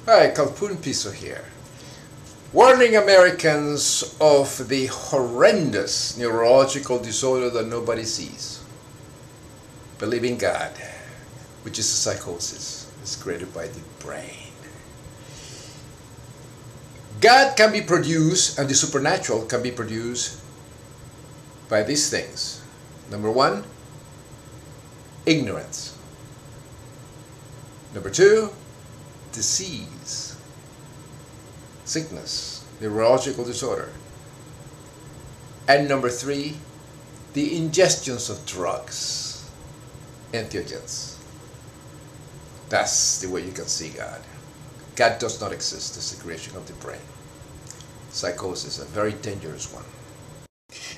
Hi, Kalpun Piso here. Warning Americans of the horrendous neurological disorder that nobody sees. Believing God, which is a psychosis, is created by the brain. God can be produced, and the supernatural can be produced by these things. Number one, ignorance. Number two, disease, sickness, neurological disorder. And number three, the ingestions of drugs, entheogens. That's the way you can see God. God does not exist. It's the creation of the brain. Psychosis, a very dangerous one.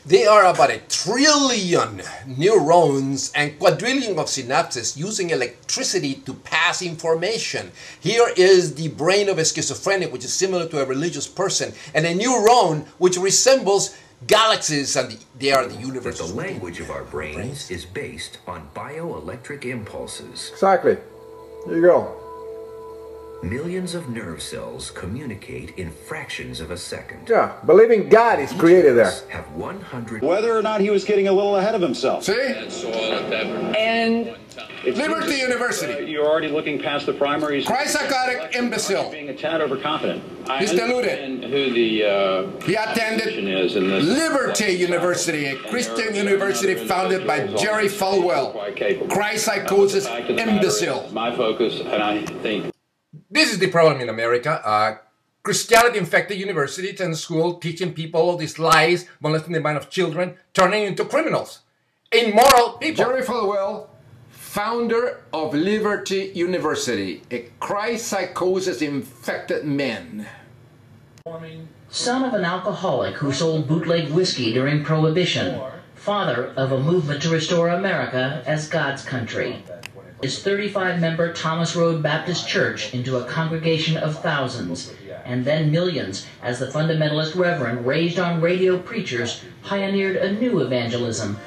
There are about 1 trillion neurons and quadrillion of synapses using electricity to pass information. Here is the brain of a schizophrenic, which is similar to a religious person, and a neuron which resembles galaxies, and they are the universe. The language of our brains is based on bioelectric impulses. Exactly. There you go. Millions of nerve cells communicate in fractions of a second. Yeah, believing God is created there. Have 100. Whether or not he was getting a little ahead of himself. See? And Liberty University. You're already looking past the primaries. ChristPsychotic imbecile. Being a tad overconfident. He's deluded. Who the He attended is in this Liberty University, a Christian university founded by Jerry Falwell. ChristPsychosis imbecile. My focus, and I think. This is the problem in America. Christianity infected universities and schools, teaching people all these lies, molesting the mind of children, turning into criminals, immoral people. Jerry Falwell, founder of Liberty University, a ChristPsychosis infected man. Son of an alcoholic who sold bootleg whiskey during Prohibition, father of a movement to restore America as God's country. His 35-member Thomas Road Baptist Church into a congregation of thousands, and then millions, as the fundamentalist reverend raised on radio preachers pioneered a new evangelism.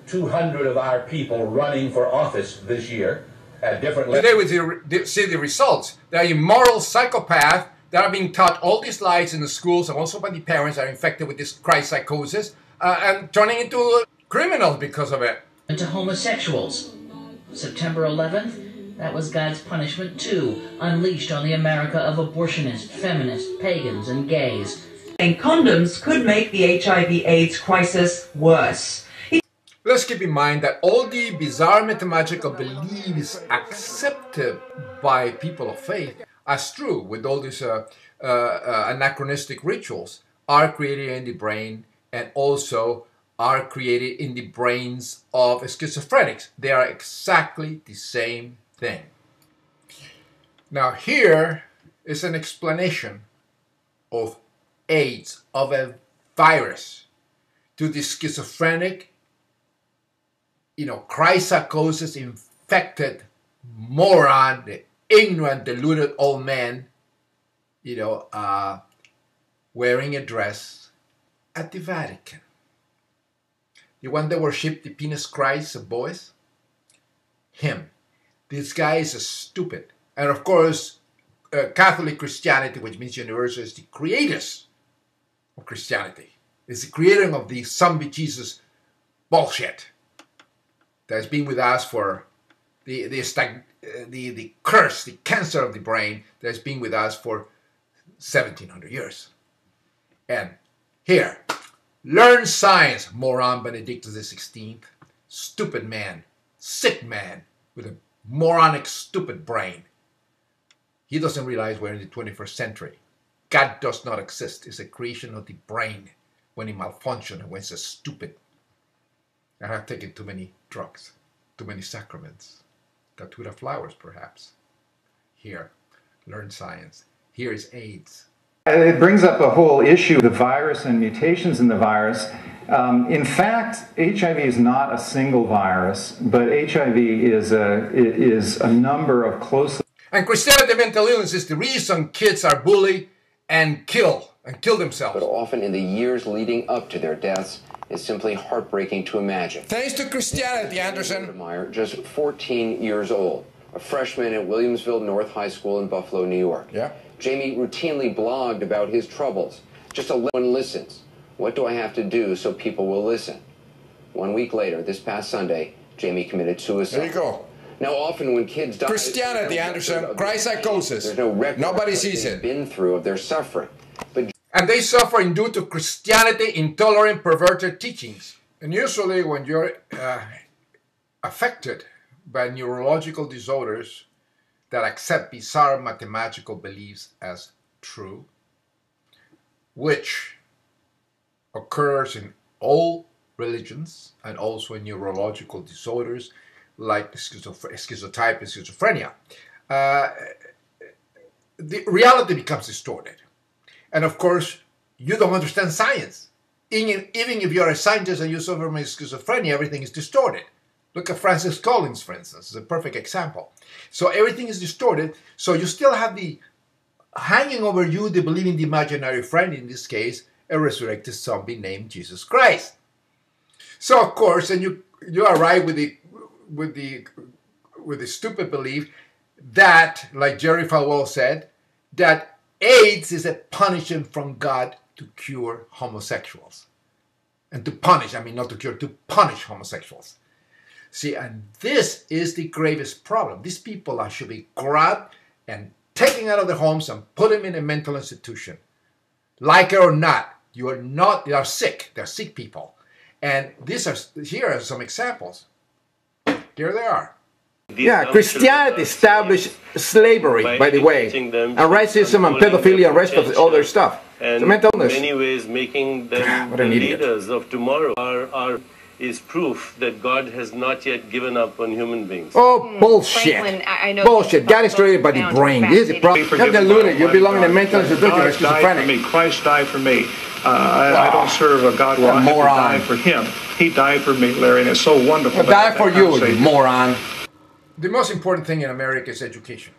200 of our people running for office this year at different levels. Today we see the results. They are immoral psychopaths that are being taught all these lies in the schools, and also by the parents are infected with this ChristPsychosis and turning into criminals because of it. And to homosexuals. September 11th, that was God's punishment too, unleashed on the America of abortionists, feminists, pagans, and gays. And condoms could make the HIV/AIDS crisis worse. Let's keep in mind that all the bizarre mathematical beliefs accepted by people of faith as true, with all these anachronistic rituals, are created in the brain and also are created in the brains of schizophrenics. They are exactly the same thing. Now here is an explanation of AIDS, of a virus, to the schizophrenic, ChristPsychosis infected moron, the ignorant, deluded old man, wearing a dress at the Vatican. The one that worshipped the penis Christ of boys? Him. This guy is a stupid. And of course, Catholic Christianity, which means universal, is the creators of Christianity. It's the creator of the zombie Jesus bullshit that has been with us for the curse, the cancer of the brain that has been with us for 1700 years. And here, learn science, moron Benedictus XVI. Stupid man, sick man with a moronic, stupid brain. He doesn't realize we're in the 21st century. God does not exist. It's a creation of the brain when it malfunctions and when it's stupid. I have taken too many drugs, too many sacraments. Tattooed of flowers, perhaps. Here, learn science. Here is AIDS. It brings up a whole issue, the virus and mutations in the virus. In fact, HIV is not a single virus, but HIV is a number of closely... And Christianity mental illness is the reason kids are bullied and kill themselves. But often in the years leading up to their deaths, is simply heartbreaking to imagine. Thanks to Christianity, Anderson. Meyer, just 14 years old, a freshman at Williamsville North High School in Buffalo, New York. Yeah. Jamie routinely blogged about his troubles. Just a one listens. What do I have to do so people will listen? 1 week later, this past Sunday, Jamie committed suicide. There you go. Now, often when kids die, Christianity, Anderson, ChristPsychosis. there's no record Nobody of what sees they've it. been through of their suffering. But And they suffer due to Christianity, intolerant, perverted teachings. And usually when you're affected by neurological disorders that accept bizarre mathematical beliefs as true, which occurs in all religions and also in neurological disorders like schizotype and schizophrenia, the reality becomes distorted. And of course, you don't understand science. Even if you're a scientist and you suffer from schizophrenia, everything is distorted. Look at Francis Collins, for instance, is a perfect example. So everything is distorted, so you still have the hanging over you the believing the imaginary friend, in this case, a resurrected zombie named Jesus Christ. So of course, and you arrive with the stupid belief that, like Jerry Falwell said, that AIDS is a punishment from God to cure homosexuals. And to punish, I mean not to cure, to punish homosexuals. See, and this is the gravest problem. These people should be grabbed and taken out of their homes and put them in a mental institution. Like it or not, they are sick. They're sick people. And here are some examples. Here they are. Yeah, Christianity established slavery, by the way, and racism and pedophilia and rest of the other stuff. And so mental illness. In many ways, making them the leaders of tomorrow is proof that God has not yet given up on human beings. Oh, bullshit. Franklin, I know bullshit. God is created by the brain. This is the problem. You're deluded. You belong in a mental institution. You're schizophrenic. Christ died for me. I don't serve a God where I have to die for him. He died for me, Larry, and it's so wonderful. Die for you, you moron. The most important thing in America is education.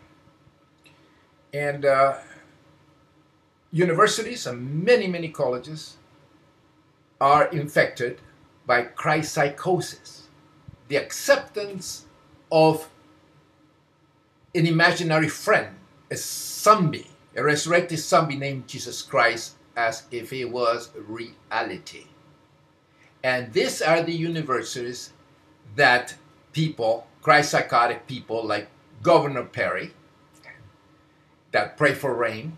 And universities and many, many colleges are infected by ChristPsychosis, the acceptance of an imaginary friend, a zombie, a resurrected zombie named Jesus Christ, as if it was reality. And these are the universities that people, Christ-psychotic people like Governor Perry, that pray for rain,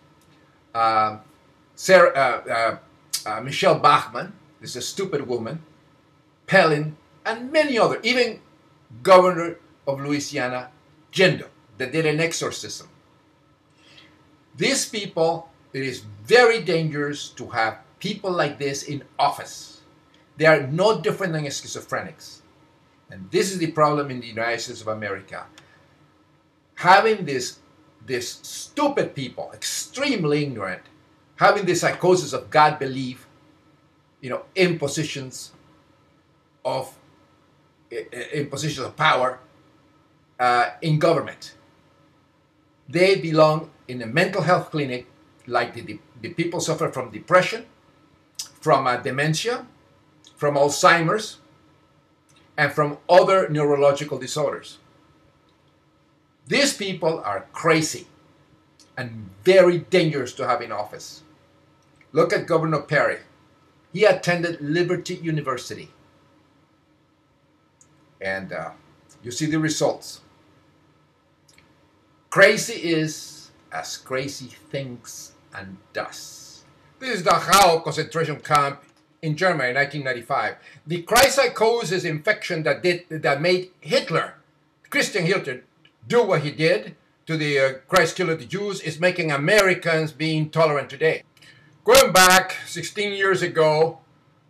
Michelle Bachmann, this is a stupid woman, Palin, and many others, even Governor of Louisiana, Jindal, that did an exorcism. These people, it is very dangerous to have people like this in office. They are no different than schizophrenics. And this is the problem in the United States of America. Having these stupid people, extremely ignorant, having the psychosis of God belief, in positions of power in government. They belong in a mental health clinic, like the people suffer from depression, from dementia, from Alzheimer's, and from other neurological disorders. These people are crazy and very dangerous to have in office. Look at Governor Perry. He attended Liberty University. And you see the results. Crazy is as crazy thinks and does. This is the Dachau concentration camp in Germany in 1995. The ChristPsychosis infection that made Hitler, Christian Hitler, do what he did to the Christ killer the Jews is making Americans be intolerant today. Going back 16 years ago,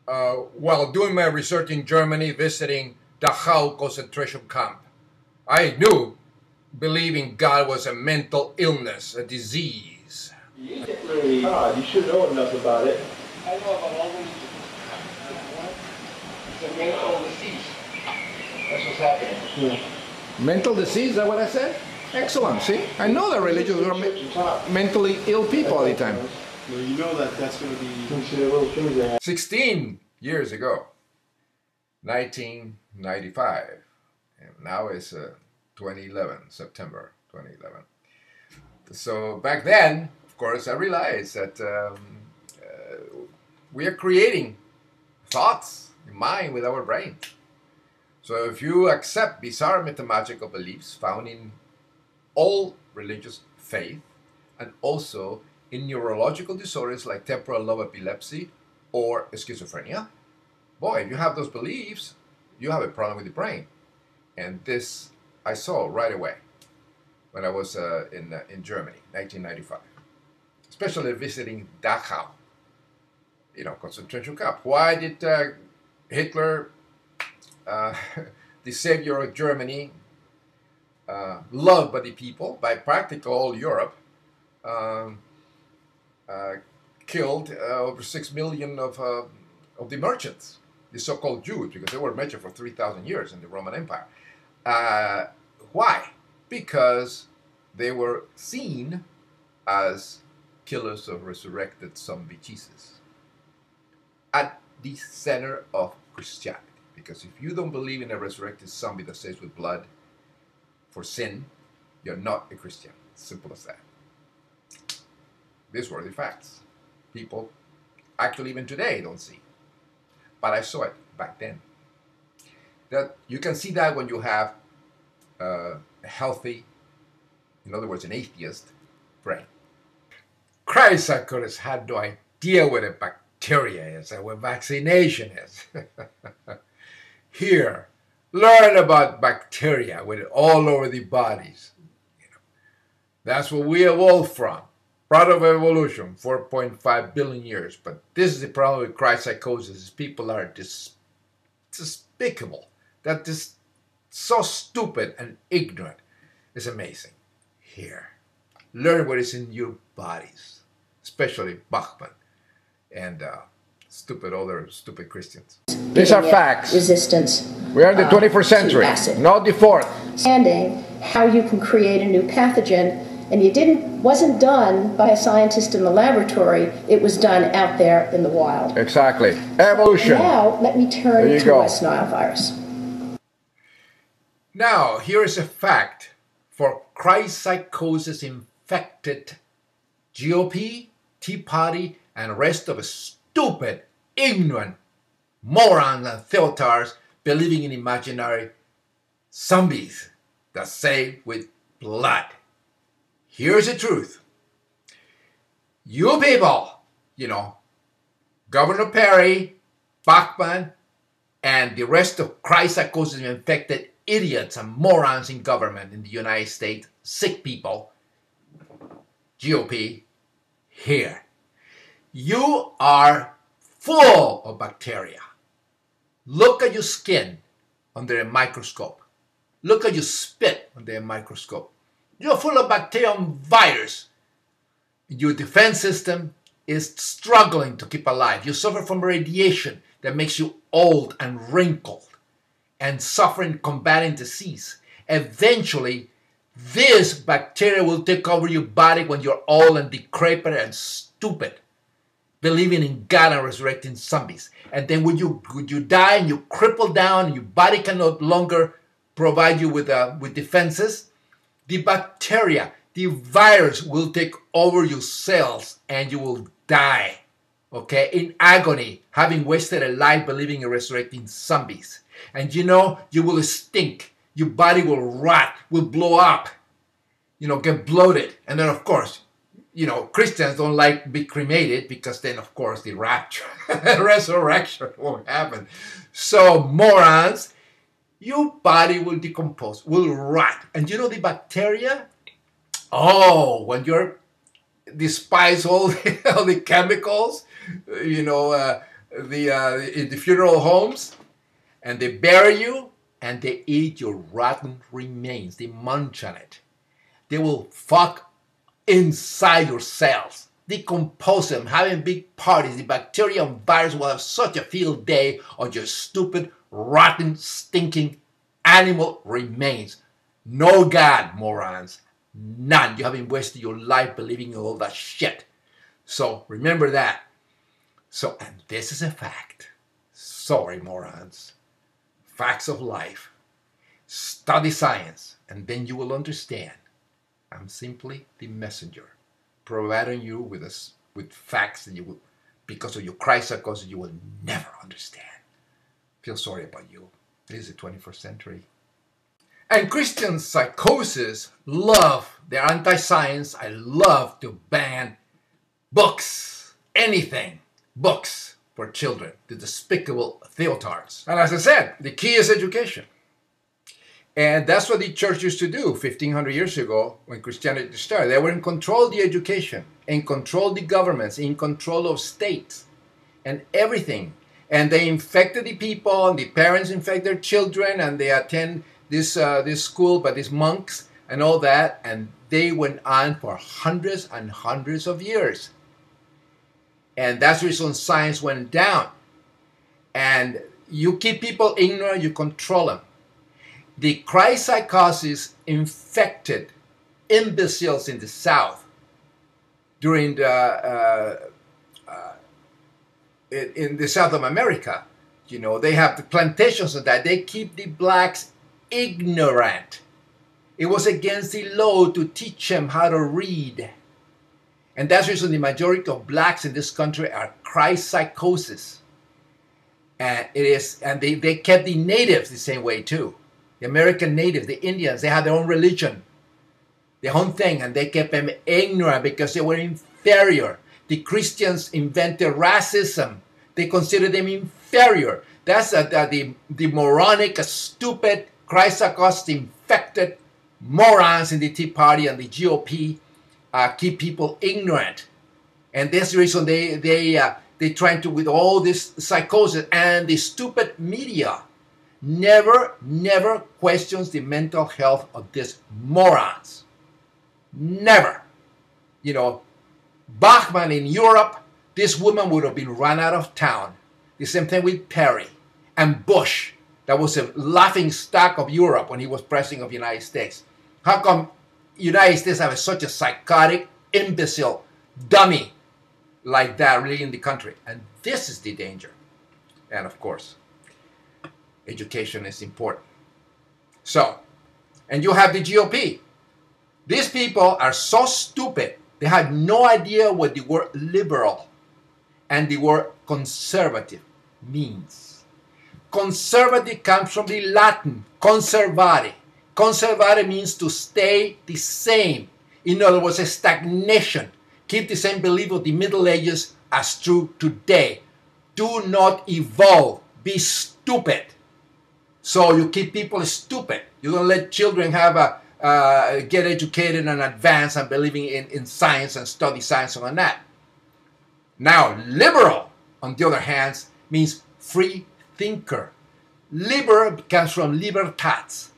while doing my research in Germany, visiting Dachau concentration camp, I knew believing God was a mental illness, a disease. You ain't really hard. You should know enough about it. I know about all these. It's a mental disease. That's what's happening. Yeah. Mental disease, is that what I said? Excellent, see? I know that religions are mentally ill people all the time. Well, you know that's going to be... 16 years ago, 1995. And now it's 2011, September 2011. So back then, of course, I realized that we are creating thoughts in mind with our brain. So if you accept bizarre mythological beliefs found in all religious faith and also in neurological disorders like temporal lobe epilepsy or schizophrenia, boy, if you have those beliefs, you have a problem with the brain. And this I saw right away when I was in Germany, 1995, especially visiting Dachau, concentration camp. Why did Hitler, the savior of Germany, loved by the people, by practically all Europe, killed over 6 million of the merchants, the so-called Jews, because they were merchants for 3,000 years in the Roman Empire. Why? Because they were seen as killers of resurrected zombie Jesus at the center of Christianity. Because if you don't believe in a resurrected zombie that saves with blood for sin, you're not a Christian. Simple as that. These were the facts. People, actually even today, don't see. But I saw it back then. That you can see that when you have a healthy, in other words, an atheist brain. ChristPsychosis had no idea what a bacteria is and what vaccination is. Here, learn about bacteria with it all over the bodies. That's what we evolved from. Product of evolution, 4.5 billion years. But this is the problem with ChristPsychosis. People are despicable. That is so stupid and ignorant. It's amazing. Here, learn what is in your bodies, especially Bachman and other stupid Christians. These are facts. Resistance. We are in the 21st century, not the 4th. Understanding how you can create a new pathogen, and wasn't done by a scientist in the laboratory. It was done out there in the wild. Exactly. Evolution. Now let me turn to West Nile virus. Now here is a fact for ChristPsychosis infected GOP, Tea Party, and rest of stupid, ignorant morons and theotards believing in imaginary zombies that save with blood. Here's the truth. You people, Governor Perry, Bachman, and the rest of ChristPsychosis infected idiots and morons in government in the United States, sick people, GOP, here. You are full of bacteria. Look at your skin under a microscope. Look at your spit under a microscope. You're full of bacteria and virus. Your defense system is struggling to keep alive. You suffer from radiation that makes you old and wrinkled and suffering combating disease. Eventually, this bacteria will take over your body when you're old and decrepit and stupid, believing in God and resurrecting zombies. And then when you die and you cripple down and your body can no longer provide you with defenses, the bacteria, the virus will take over your cells and you will die, okay, in agony, having wasted a life believing in resurrecting zombies. And you will stink. Your body will rot, will blow up, get bloated. And then, of course, Christians don't like to be cremated because then, of course, the rapture, resurrection won't happen. So, morons, your body will decompose, will rot. And the bacteria? Oh, when you despise all the chemicals, in the funeral homes, and they bury you, and they eat your rotten remains. They munch on it. They will fuck inside your cells, decompose them, having big parties. The bacteria and virus will have such a field day on your stupid, rotten, stinking animal remains. No God, morons. None. You haven't wasted your life believing in all that shit. So remember that. And this is a fact. Sorry, morons. Facts of life. Study science. and then you will understand. I'm simply the messenger, providing you with facts that you will, because of your ChristPsychosis, you will never understand. Feel sorry about you. This is the 21st century. And Christian Psychosis love, they're anti-science. I love to ban books, anything, books for children, the despicable theotards. And as I said, the key is education. And that's what the church used to do 1,500 years ago when Christianity started. They were in control of the education, in control of the governments, in control of states and everything. And they infected the people, and the parents infect their children, and they attend this school by these monks and all that. And they went on for hundreds and hundreds of years. And that's the reason science went down. And you keep people ignorant, you control them. The ChristPsychosis infected imbeciles in the South during in the South of America. You know, they have the plantations of that. They keep the blacks ignorant. It was against the law to teach them how to read. And that's the reason the majority of blacks in this country are ChristPsychosis. And they kept the natives the same way too. The American natives, the Indians, they had their own religion, their own thing, and they kept them ignorant because they were inferior. The Christians invented racism. They considered them inferior. That's the moronic, stupid, ChristPsychosis infected morons in the Tea Party and the GOP keep people ignorant. And that's the reason they trying to, with all this psychosis, and the stupid media never questions the mental health of these morons. Never. You know, Bachmann in Europe, this woman would have been run out of town. The same thing with Perry and Bush. That was a laughing stock of Europe when he was president of the United States. How come United States have such a psychotic, imbecile, dummy like that really in the country? And this is the danger. And of course, education is important. So, and you have the GOP. These people are so stupid, they have no idea what the word liberal and the word conservative means. Conservative comes from the Latin, conservare. Conservare means to stay the same. In other words, a stagnation. Keep the same belief of the Middle Ages as true today. Do not evolve. Be stupid. So you keep people stupid. You don't let children have get educated and advance and believing in science and study science and all that. Now, liberal, on the other hand, means free thinker. Liber comes from libertas.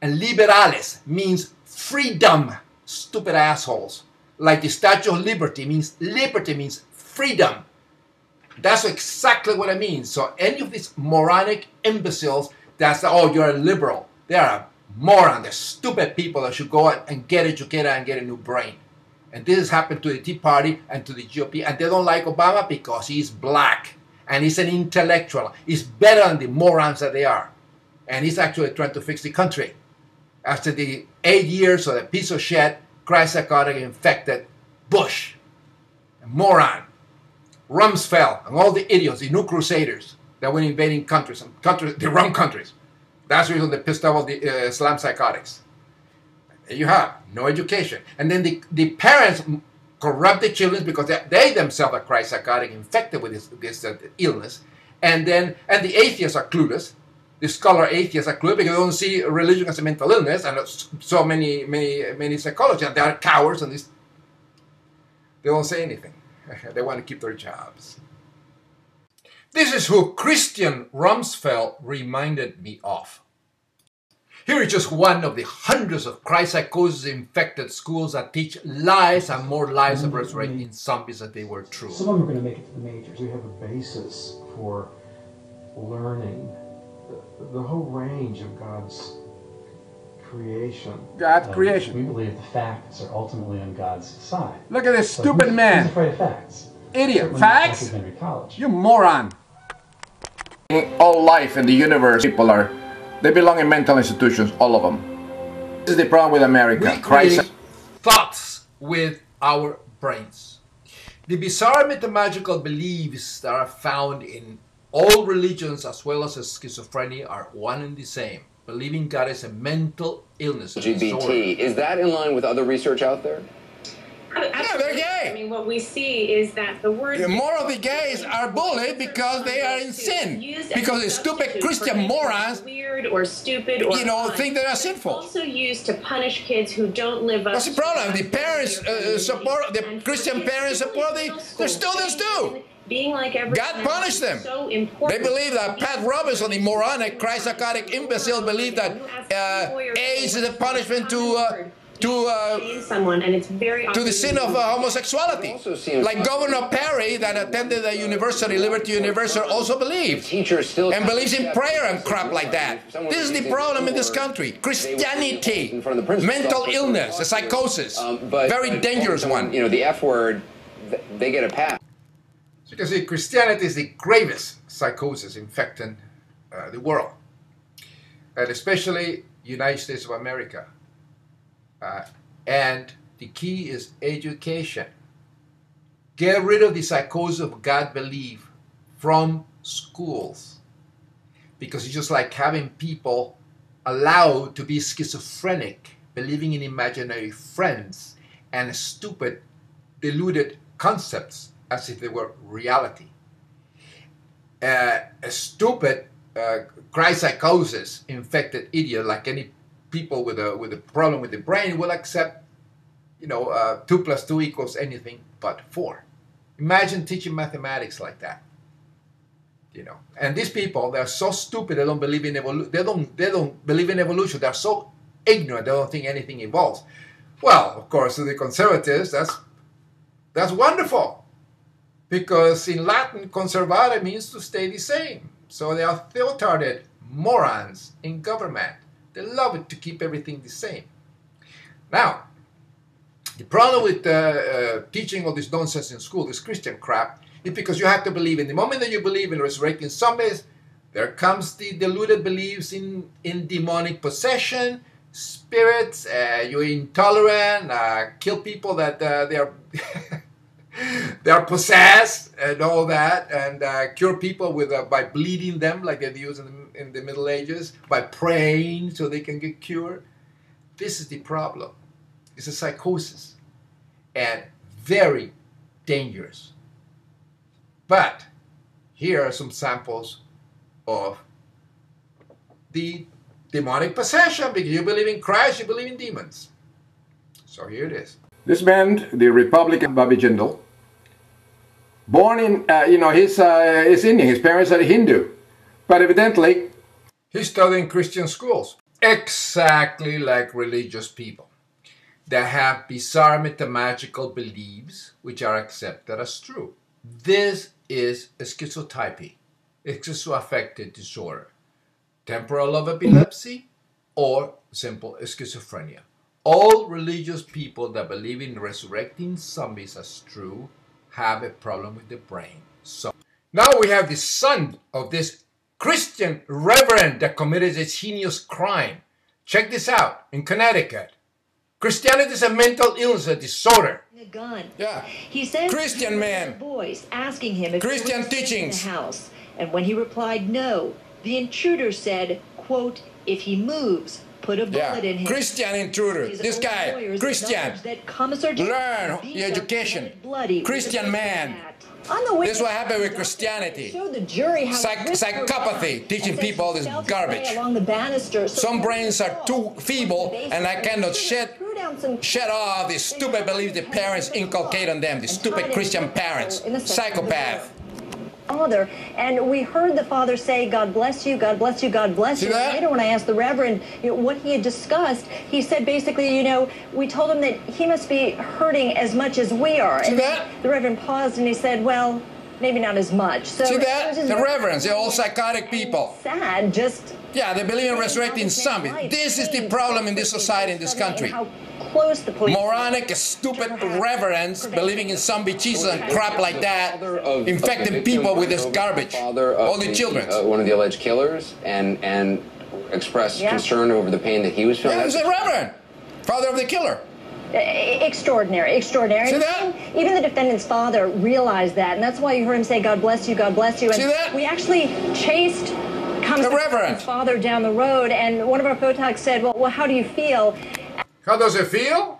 And liberales means freedom. Stupid assholes. Like the Statue of Liberty means freedom. That's exactly what it means. So any of these moronic imbeciles that's, oh, you're a liberal. They are a moron. They're stupid people that should go out and get educated and get a new brain. And this has happened to the Tea Party and to the GOP. And they don't like Obama because he's black. And he's an intellectual. He's better than the morons that they are. And he's actually trying to fix the country. After the 8 years of the piece of shit, ChristPsychotic infected Bush, a moron, Rumsfeld, and all the idiots, the new crusaders that were invading countries, the wrong countries. That's the reason they pissed off the Islam psychotics. There you have no education. And then the parents corrupt the children because they themselves are ChristPsychotic, infected with this illness. And the atheists are clueless. The scholar atheists are clueless because they don't see religion as a mental illness, and so many psychologists, and they are cowards, and they don't say anything. They want to keep their jobs. This is who Christian Rumsfeld reminded me of. Here is just one of the hundreds of ChristPsychosis-infected schools that teach lies and more lies of resurrecting zombies that they were true. Some of them are going to make it to the majors. We have a basis for learning the whole range of God's creation. God's creation. We believe the facts are ultimately on God's side. Look at this stupid man. Who's afraid of facts? Idiot. Facts? You moron. All life in the universe, people they belong in mental institutions, all of them. This is the problem with America. We create thoughts with our brains. The bizarre mythological beliefs that are found in all religions as well as schizophrenia are one and the same. Believing God is a mental illness. LGBT. Is that in line with other research out there? Yeah, they're gay. I mean, what we see is that the word... More of the gays are bullied because they are in sin. Because the stupid Christian morons, weird or stupid or think they are sinful. Also used to punish kids who don't live up. That's the problem. The parents support, the Christian parents support their students too. Being like God punished them. So important. They believe that Pat Robertson, the moronic, Christ-psychotic imbecile, believed that AIDS is a punishment to someone, and it's very to the sin of homosexuality. Like Governor Perry, that attended the university, Liberty University, also believed. And believes in prayer and crap like that. This is the problem in this country. Christianity, mental illness, a psychosis, very dangerous one. You know, the F word, they get a pass. So you can see Christianity is the gravest psychosis infecting the world, and especially United States of America. And the key is education. Get rid of the psychosis of God belief from schools, because it's just like having people allowed to be schizophrenic, believing in imaginary friends and stupid, deluded concepts as if they were reality. A stupid ChristPsychosis infected idiot, like any people with a problem with the brain, will accept, 2 + 2 = anything but 4. Imagine teaching mathematics like that. And these people, they're so stupid, they don't believe in evolution. They don't believe in evolution. They're so ignorant, they don't think anything evolves. Well, of course, to the conservatives, that's wonderful, because in Latin, conservare means to stay the same. So they are theotarded morons in government. They love it to keep everything the same. Now, the problem with teaching all this nonsense in school, this Christian crap, is because you have to believe in. The moment that you believe in resurrecting zombies, there comes the deluded beliefs in demonic possession, spirits, you're intolerant, kill people that they are possessed and all that, and cure people by bleeding them like they used in the Middle Ages, by praying so they can get cured. This is the problem. It's a psychosis, and very dangerous. But here are some samples of the demonic possession, because you believe in Christ, you believe in demons. So here it is. This man, the Republican Bobby Jindal, born in, he's Indian, his parents are Hindu, but evidently he's studying in Christian schools, exactly like religious people that have bizarre mythological beliefs which are accepted as true. This is a schizotypy, a schizoaffective disorder, temporal of epilepsy, or simple schizophrenia. All religious people that believe in resurrecting zombies as true have a problem with the brain. So now we have the son of this Christian reverend that committed a heinous crime. Check this out, in Connecticut. Christianity is a mental illness, a disorder. A gun. Yeah. He said Christian man. A voice asking him if Christian he was teachings. in the house. And when he replied no, the intruder said, quote, if he moves, put a bullet in him. Christian intruder. This guy, Christian. Learn the education. Christian man. This is what happened with Christianity. Psychopathy, teaching people all this garbage. Some brains are too feeble, and I cannot shed off the stupid beliefs the parents inculcate on them, the stupid Christian parents, psychopath. Father, and we heard the father say, God bless you, God bless you, God bless you. Later when I asked the Reverend what he had discussed, he said basically, we told him that he must be hurting as much as we are. And the Reverend paused and he said, well, maybe not as much. So see that? The Reverends, they're all psychotic people. Sad, just... Yeah, they believe in resurrecting zombies. This is the problem in this society, in this country. Close the police. Moronic, stupid reverends believing in zombie Jesus and crap like that, infecting people with this garbage. All the children. One of the alleged killers, and express concern over the pain that he was feeling. Yeah, he's a reverend, father of the killer. Extraordinary, extraordinary. See that? Even the defendant's father realized that, and that's why you heard him say, "God bless you, God bless you." And see that? We actually chased the father down the road, and one of our photogs said, well, how do you feel? How does it feel?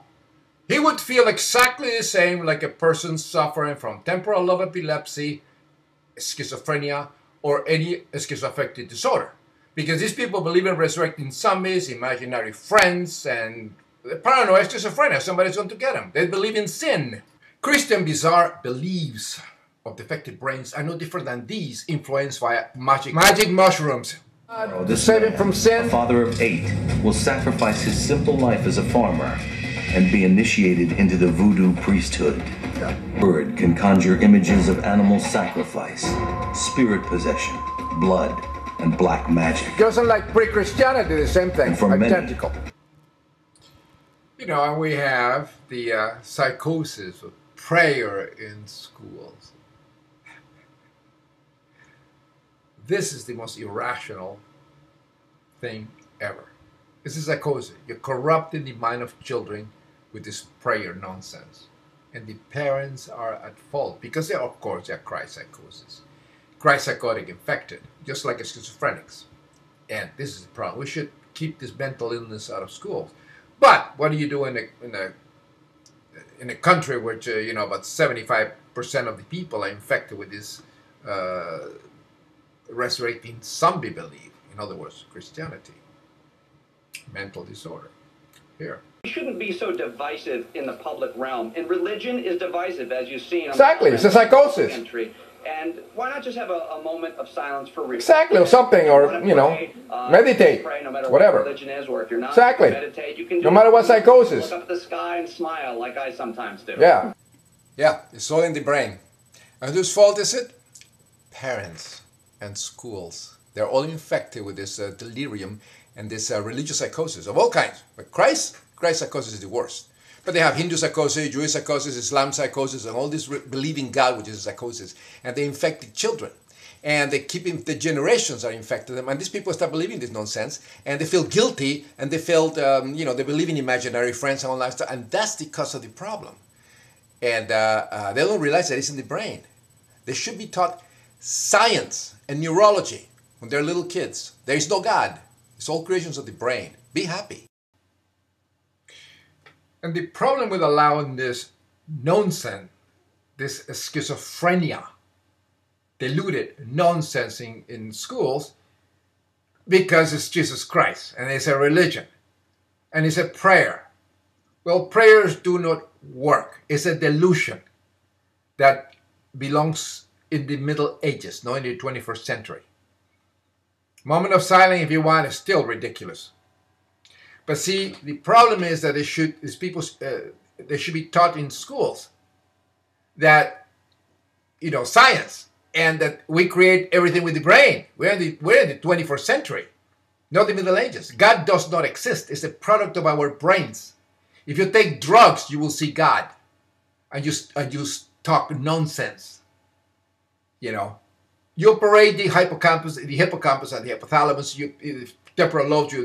He would feel exactly the same like a person suffering from temporal lobe epilepsy, schizophrenia, or any schizoaffective disorder. Because these people believe in resurrecting zombies, imaginary friends, and paranoid schizophrenia. Somebody's going to get them. They believe in sin. Christian bizarre beliefs of defective brains are no different than these influenced by magic mushrooms. This saving from sin. A father of 8 will sacrifice his simple life as a farmer and be initiated into the voodoo priesthood. Word can conjure images of animal sacrifice, spirit possession, blood, and black magic. Just like pre-Christianity, the same thing, identical. You know, and we have the psychosis of prayer in schools. This is the most irrational thing ever. This is psychosis. You're corrupting the mind of children with this prayer nonsense. And the parents are at fault because they're, of course, they're Christ-psychosis. Christ-psychotic infected, just like schizophrenics. And this is the problem. We should keep this mental illness out of schools. But what do you do in a country which, you know, about 75% of the people are infected with this resurrecting zombie belief? In other words, Christianity. Mental disorder. Here. We shouldn't be so divisive in the public realm. And religion is divisive, as you've seen. Exactly. It's a psychosis. And why not just have a moment of silence for religion? Exactly, or something, or, you know, meditate, pray, no matter whatever. What religion is, or if you're not, exactly. Meditate. You can do no matter what psychosis. Look up at the sky and smile like I sometimes do. Yeah. Yeah, it's all in the brain. And whose fault is it? Parents and schools. They're all infected with this delirium and this religious psychosis of all kinds. But Christ psychosis is the worst. But they have Hindu psychosis, Jewish psychosis, Islam psychosis, and all this believing God, which is a psychosis. And they infect the children. And they keep the generations are infected them. And these people start believing this nonsense. And they feel guilty. And they feel, you know, they believe in imaginary friends and all that stuff. And that's the cause of the problem. And they don't realize that it's in the brain. They should be taught science and neurology when they're little kids. There is no God. It's all creations of the brain. Be happy. And the problem with allowing this nonsense, this schizophrenia, deluded nonsense in schools, because it's Jesus Christ, and it's a religion, and it's a prayer. Well, prayers do not work. It's a delusion that belongs in the Middle Ages, not in the 21st century. Moment of silence, if you want, is still ridiculous. But see, the problem is that they should be taught in schools that, you know, science, and that we create everything with the brain. We're in the 21st century, not the Middle Ages. God does not exist. It's a product of our brains. If you take drugs, you will see God, and you talk nonsense. You know, you operate the hippocampus and the hypothalamus, temporal lobes.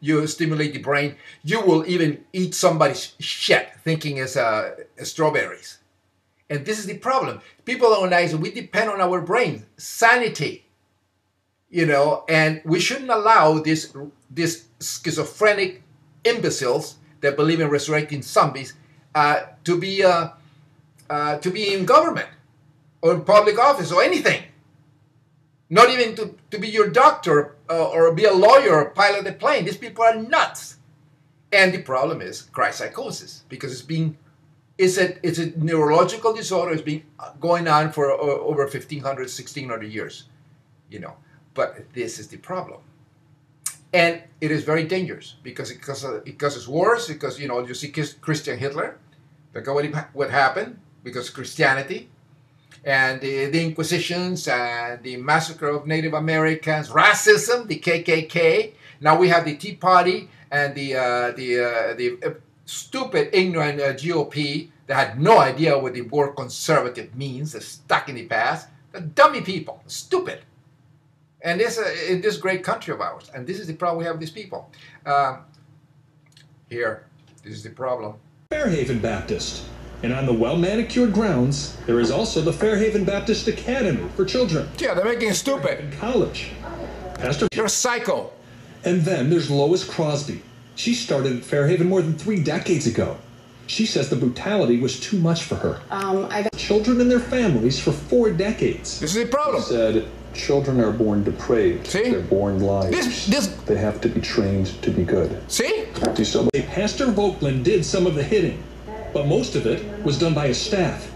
You stimulate the brain. You will even eat somebody's shit thinking it's strawberries. And this is the problem. People don't realize we depend on our brain, sanity, you know, and we shouldn't allow these schizophrenic imbeciles that believe in resurrecting zombies to be in government or in public office or anything. Not even to be your doctor or be a lawyer or pilot a plane. These people are nuts. And the problem is Christ-psychosis, because it's a neurological disorder. It's been going on for over 1,500, 1,600 years, you know. But this is the problem. And it is very dangerous because it causes wars, because, you know, you see Christian Hitler. Look at what happened because Christianity. And the Inquisitions and the massacre of Native Americans, racism, the KKK. Now we have the Tea Party and the stupid, ignorant GOP that had no idea what the word conservative means. They're stuck in the past. They're dummy people, stupid. And this in this great country of ours. And this is the problem we have with these people. Here, this is the problem. Fairhaven Baptist. And on the well-manicured grounds, there is also the Fairhaven Baptist Academy for children. Yeah, they're making it stupid. College. Pastor... You're psycho. And then there's Lois Crosby. She started at Fairhaven more than 3 decades ago. She says the brutality was too much for her. Children and their families for 4 decades. This is the problem. She said, children are born depraved. See? They're born liars. They have to be trained to be good. See? Pastor Vokeland did some of the hitting, but most of it was done by his staff.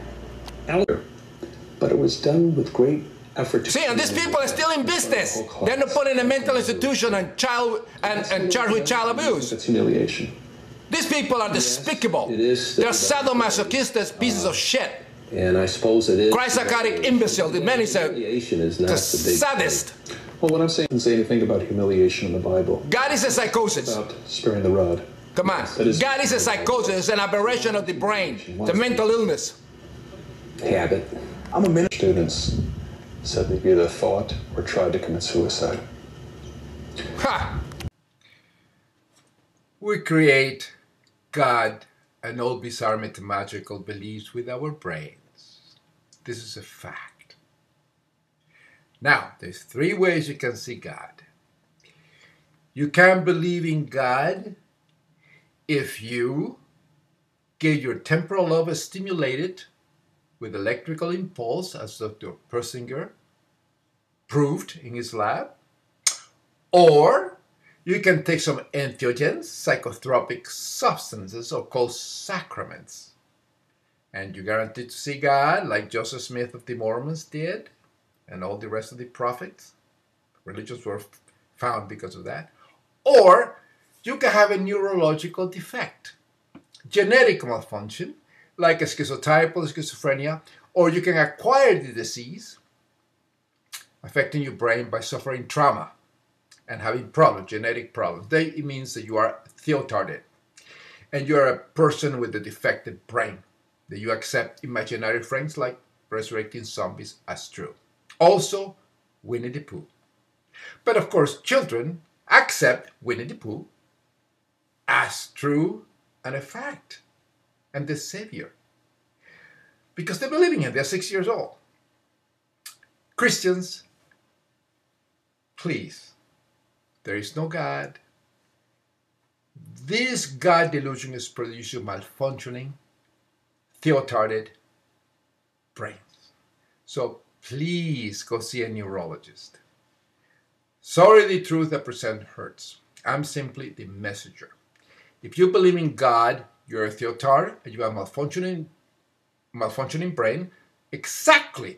But it was done with great effort. See, and these people are still in business. They're not put in a mental institution and charged with child abuse. It's humiliation. These people are despicable. They're sadomasochistas, pieces of shit. And I suppose it is. Christ-psychotic imbecile. The man is a sadist. Well, what I'm saying doesn't say anything about humiliation in the Bible. God is a psychosis. About sparing the rod. Come on. God is a psychosis. It's an aberration of the brain. The mental illness. Habit. I'm a minister. Students said they've either thought or tried to commit suicide. Ha! We create God and all bizarre mathematical beliefs with our brains. This is a fact. Now, there's 3 ways you can see God. You can believe in God if you get your temporal lobe stimulated with electrical impulse, as Dr. Persinger proved in his lab, or you can take some entheogens, psychotropic substances, or called sacraments, and you're guaranteed to see God like Joseph Smith of the Mormons did, and all the rest of the prophets. Religions were found because of that. Or you can have a neurological defect, genetic malfunction, like a schizotypal schizophrenia, or you can acquire the disease affecting your brain by suffering trauma and having problems, genetic problems. It means that you are theotarded and you're a person with a defective brain, that you accept imaginary friends like resurrecting zombies as true. Also, Winnie the Pooh. But of course, children accept Winnie the Pooh as true and a fact and the savior, because they believe in him. They're 6 years old. Christians, please, there is no God. This God delusion is producing malfunctioning, theotarded brains. So please go see a neurologist. Sorry, the truth I present hurts. I'm simply the messenger. If you believe in God, you're a theotard and you have malfunctioning brain, exactly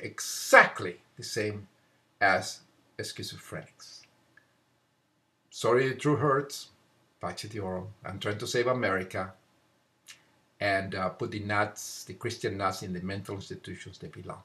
the same as schizophrenics. Sorry, the truth hurts. Pace Diorum. I'm trying to save America and put the Christian nuts in the mental institutions they belong.